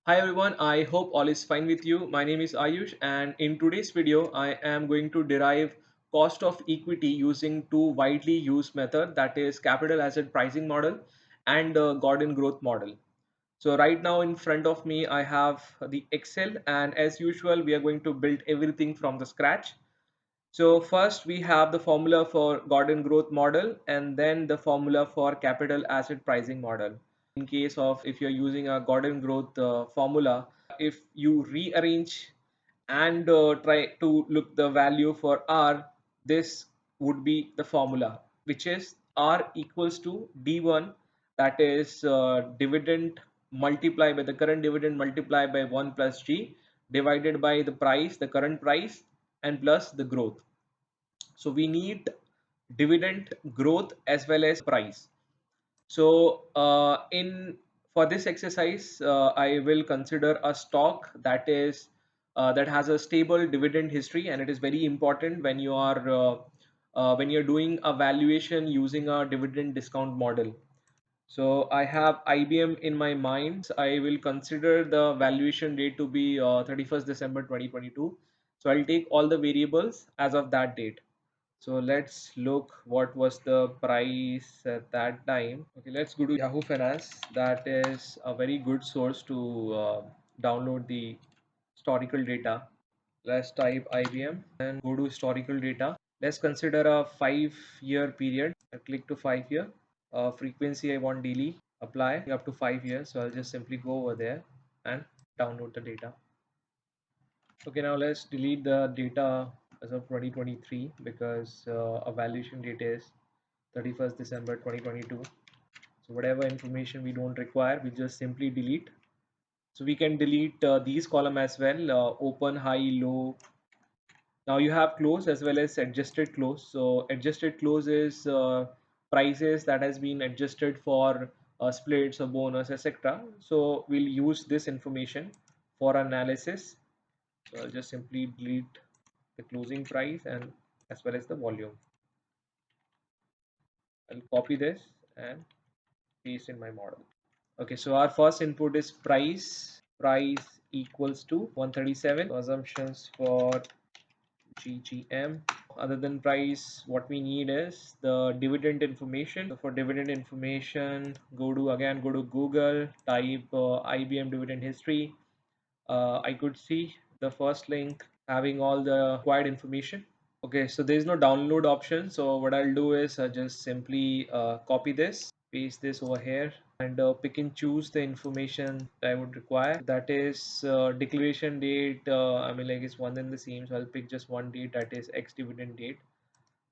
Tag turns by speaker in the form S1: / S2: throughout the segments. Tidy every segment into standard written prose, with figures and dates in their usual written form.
S1: Hi everyone, I hope all is fine with you. My name is Ayush, and in today's video I am going to derive cost of equity using two widely used method, that is capital asset pricing model and the Gordan growth model. So right now in front of me I have the Excel, and as usual we are going to build everything from the scratch. So first we have the formula for Gordon growth model and then the formula for capital asset pricing model. In case of if you're using a Gordon growth formula, if you rearrange and try to look the value for R, this would be the formula, which is R equals to D1, that is dividend multiplied by the current dividend multiplied by 1 plus G divided by the price, the current price, and plus the growth. So we need dividend, growth, as well as price. So in for this exercise I will consider a stock that has a stable dividend history, and it is very important when you're doing a valuation using a dividend discount model. So I have IBM in my mind. I will consider the valuation date to be 31st December 2022. So I'll take all the variables as of that date. So let's look what was the price at that time. Okay, let's go to Yahoo Finance. That is a very good source to download the historical data. Let's type IBM and go to historical data. Let's consider a 5-year period. I click to 5 year. Frequency I want daily. Apply up to 5 years. So I'll just simply go over there and download the data. Okay, now let's delete the data as of 2023 because evaluation date is 31st December 2022. So whatever information we don't require, we just simply delete. So we can delete these column as well, open, high, low. Now you have close as well as adjusted close. So adjusted close is prices that has been adjusted for splits or bonus, etc. So we'll use this information for analysis. So I'll just simply delete the closing price and as well as the volume. I'll copy this and paste in my model. Okay, so our first input is price. Price equals to 137. So assumptions for GGM. Other than price, what we need is the dividend information. So for dividend information, go to Google, type IBM dividend history. I could see the first link having all the required information. Okay, so there is no download option. So what I'll do is just simply copy this, paste this over here, and pick and choose the information that I would require. That is declaration date. I mean, like it's one and the same. So I'll pick just one date, that is X dividend date.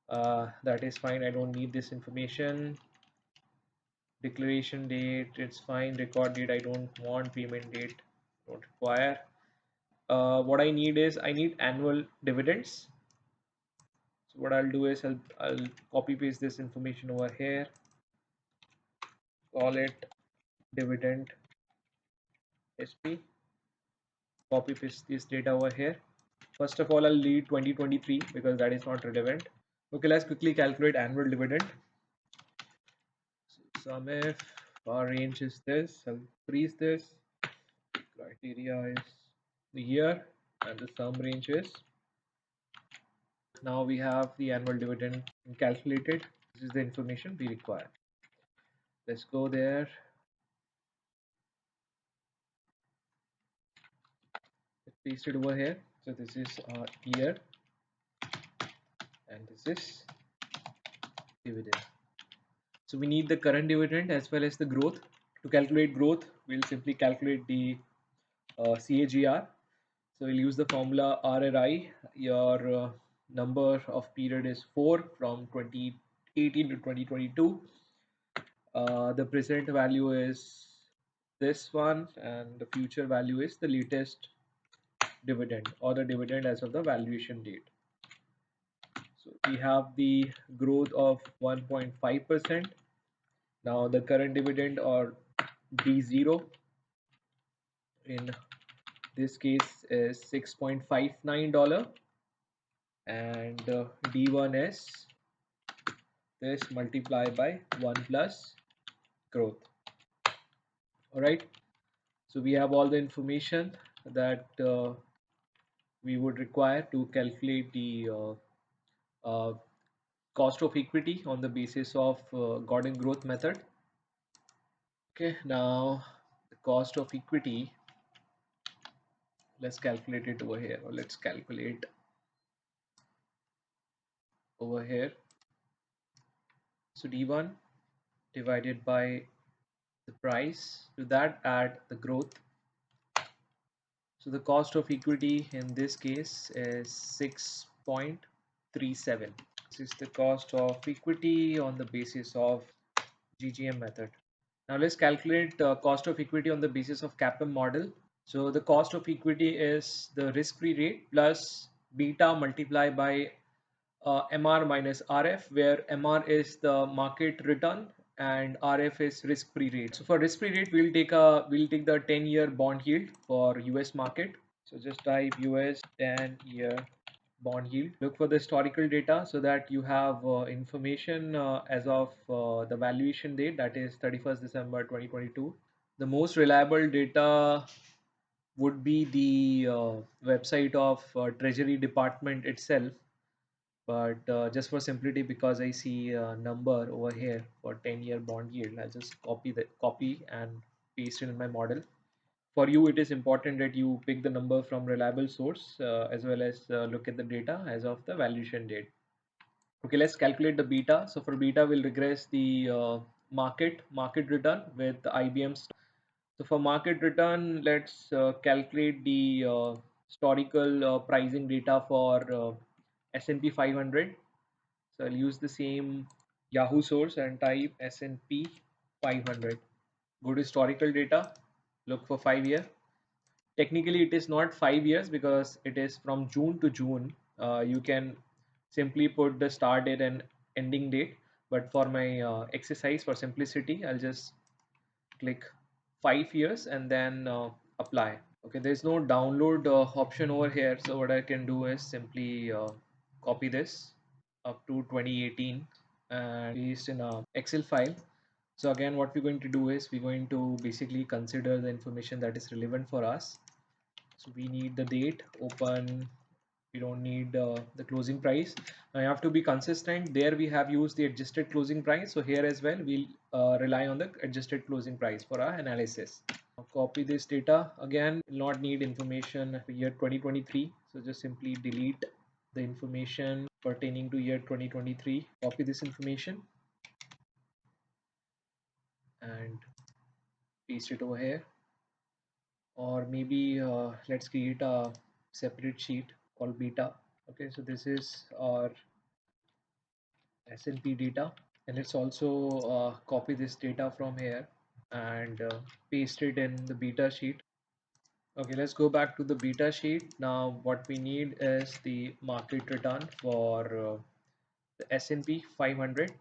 S1: That is fine. I don't need this information. Declaration date, it's fine. Record date, I don't want. Payment date, don't require. What I need is I need annual dividends. So what I'll do is I'll copy paste this information over here, call it dividend history, copy paste this data over here. First of all, I'll leave 2023 because that is not relevant. Okay, let's quickly calculate annual dividend. So sum if our range is this, I'll freeze this. Criteria is the year and the sum range is. Now we have the annual dividend calculated. This is the information we require. Let's go there. Paste it over here. So this is year and this is dividend. So we need the current dividend as well as the growth. To calculate growth, we'll simply calculate the CAGR. So we'll use the formula RRI. Your number of period is 4 from 2018 to 2022. The present value is this one, and the future value is the latest dividend or the dividend as of the valuation date. So we have the growth of 1.5%. Now the current dividend or D0 in this case is $6.59, and D1 is this multiplied by 1 plus growth. All right. So we have all the information that we would require to calculate the uh, cost of equity on the basis of Gordon growth method. Okay, now the cost of equity, let's calculate it over here, or let's calculate over here. So D1 divided by the price, to that add the growth. So the cost of equity in this case is 6.37. This is the cost of equity on the basis of GGM method. Now let's calculate cost of equity on the basis of CAPM model. So the cost of equity is the risk-free rate plus beta multiplied by MR minus RF, where MR is the market return and RF is risk-free rate. So for risk-free rate, we'll take the 10-year bond yield for US market. So just type US 10-year bond yield. Look for the historical data so that you have information as of the valuation date, that is 31st December 2022. The most reliable data would be the website of Treasury Department itself. But just for simplicity, because I see a number over here for 10-year bond yield, I'll just copy and paste it in my model. For you, it is important that you pick the number from reliable source as well as look at the data as of the valuation date. Okay, let's calculate the beta. So for beta, we'll regress the market return with the IBM's. So for market return, let's calculate the historical pricing data for S&P 500. So I'll use the same Yahoo source and type S&P 500. Go to historical data, look for 5 year. Technically, it is not 5 years because it is from June to June. You can simply put the start date and ending date. But for my exercise, for simplicity, I'll just click 5 years and then apply. Okay, there's no download option over here. So what I can do is simply copy this up to 2018 and paste in a Excel file. So again, what we're going to do is we're going to basically consider the information that is relevant for us. So we need the date open. We don't need the closing price. Now you have to be consistent. There we have used the adjusted closing price. So here as well, we'll rely on the adjusted closing price for our analysis. Now copy this data. Again, will not need information for year 2023. So just simply delete the information pertaining to year 2023. Copy this information and paste it over here. Or maybe let's create a separate sheet called beta. Okay, so this is our S&P data, and let's also copy this data from here and paste it in the beta sheet. Okay, let's go back to the beta sheet. Now what we need is the market return for the S&P 500.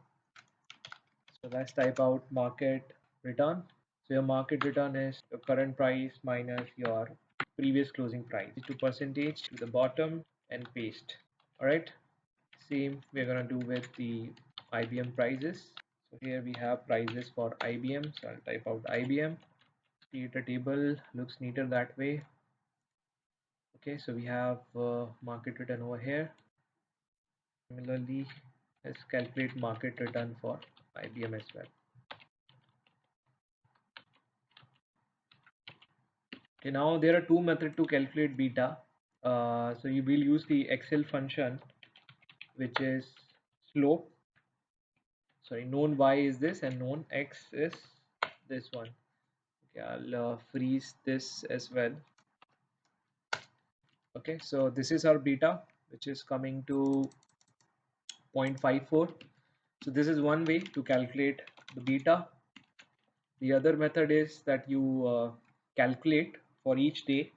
S1: So let's type out market return. So your market return is your current price minus your previous closing price to percentage to the bottom and paste. All right, same we're gonna do with the IBM prices. So here we have prices for IBM. So I'll type out IBM. Create a table, looks neater that way. Okay, so we have market return over here. Similarly, let's calculate market return for IBM as well. Okay, now there are two methods to calculate beta. So you will use the Excel function, which is slope. Sorry, known y is this and known x is this one. Okay, I'll freeze this as well. Okay, so this is our beta, which is coming to 0.54. So this is one way to calculate the beta. The other method is that you calculate for each day,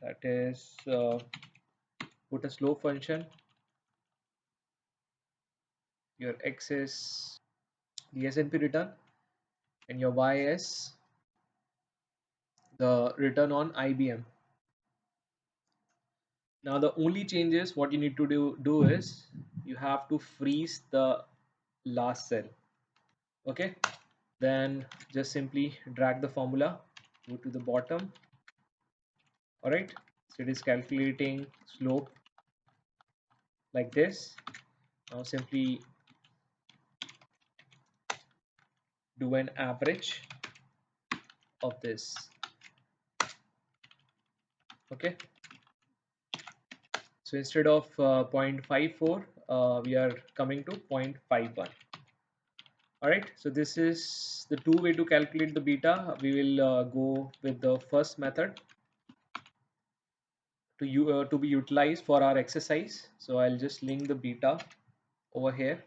S1: that is put a slope function. Your x is the S&P return and your y is the return on IBM. Now the only changes what you need to do is you have to freeze the last cell. Okay, then just simply drag the formula go to the bottom. All right, so it is calculating slope like this. Now simply do an average of this. Okay, so instead of 0.54, we are coming to 0.51. All right, so this is the two way to calculate the beta. We will go with the first method to be utilized for our exercise. So I'll just link the beta over here.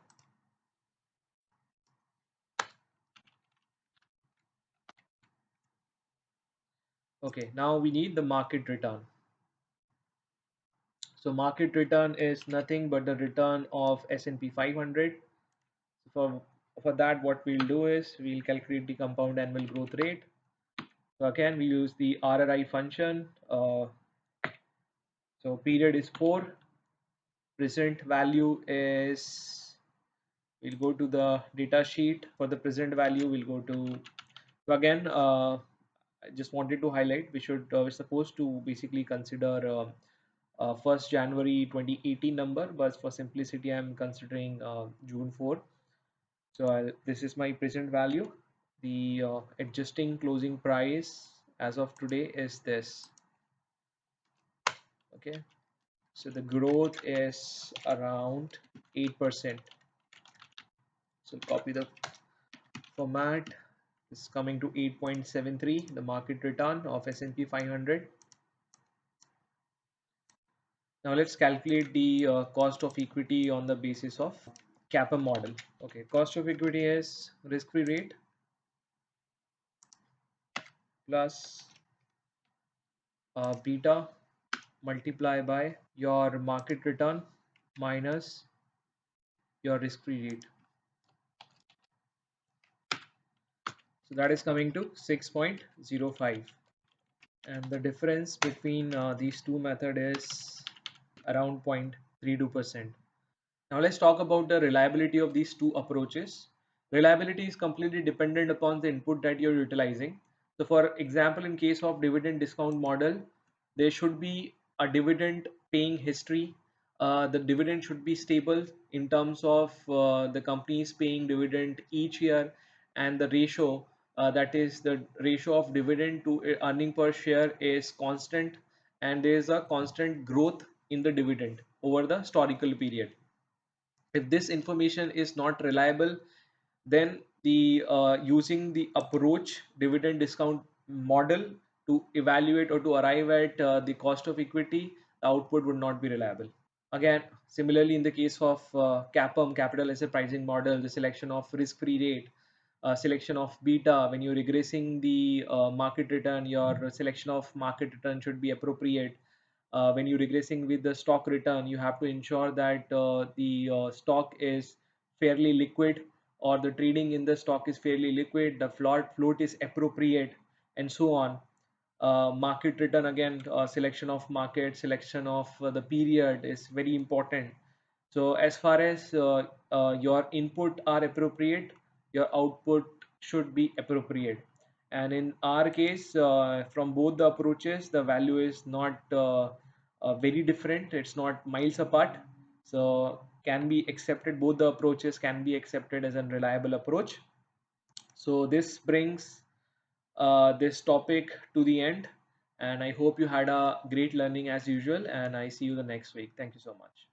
S1: Okay, now we need the market return. So market return is nothing but the return of S&P 500. For that, what we'll do is we'll calculate the compound annual growth rate. So again, we use the RRI function. So period is 4. Present value is, we'll go to the data sheet. For the present value, we'll go to, so again, I just wanted to highlight, we're supposed to basically consider 1st January 2018 number, but for simplicity, I'm considering June 4. So this is my present value. The adjusting closing price as of today is this. Okay, so the growth is around 8%. So copy the format. Is coming to 8.73, the market return of S&P 500. Now let's calculate the cost of equity on the basis of CAPM model. Okay, cost of equity is risk-free rate plus beta multiply by your market return minus your risk-free rate. So that is coming to 6.05. And the difference between these two methods is around 0.32%. Now let's talk about the reliability of these two approaches. Reliability is completely dependent upon the input that you're utilizing. So for example, in case of dividend discount model, there should be a dividend paying history. The dividend should be stable in terms of the company is paying dividend each year, and the ratio, that is the ratio of dividend to earning per share, is constant, and there is a constant growth in the dividend over the historical period. If this information is not reliable, then the using the approach dividend discount model to evaluate or to arrive at the cost of equity, the output would not be reliable. Again, similarly, in the case of CAPM, capital asset pricing model, the selection of risk-free rate, selection of beta, when you're regressing the market return, your selection of market return should be appropriate. When you're regressing with the stock return, you have to ensure that the stock is fairly liquid, or the trading in the stock is fairly liquid, the float is appropriate, and so on. Market return, again, selection of market, selection of the period is very important. So as far as your input are appropriate, your output should be appropriate. And in our case, from both the approaches, the value is not very different. It's not miles apart. So can be accepted. Both the approaches can be accepted as a reliable approach. So this brings this topic to the end, and I hope you had a great learning as usual, and I see you the next week. Thank you so much.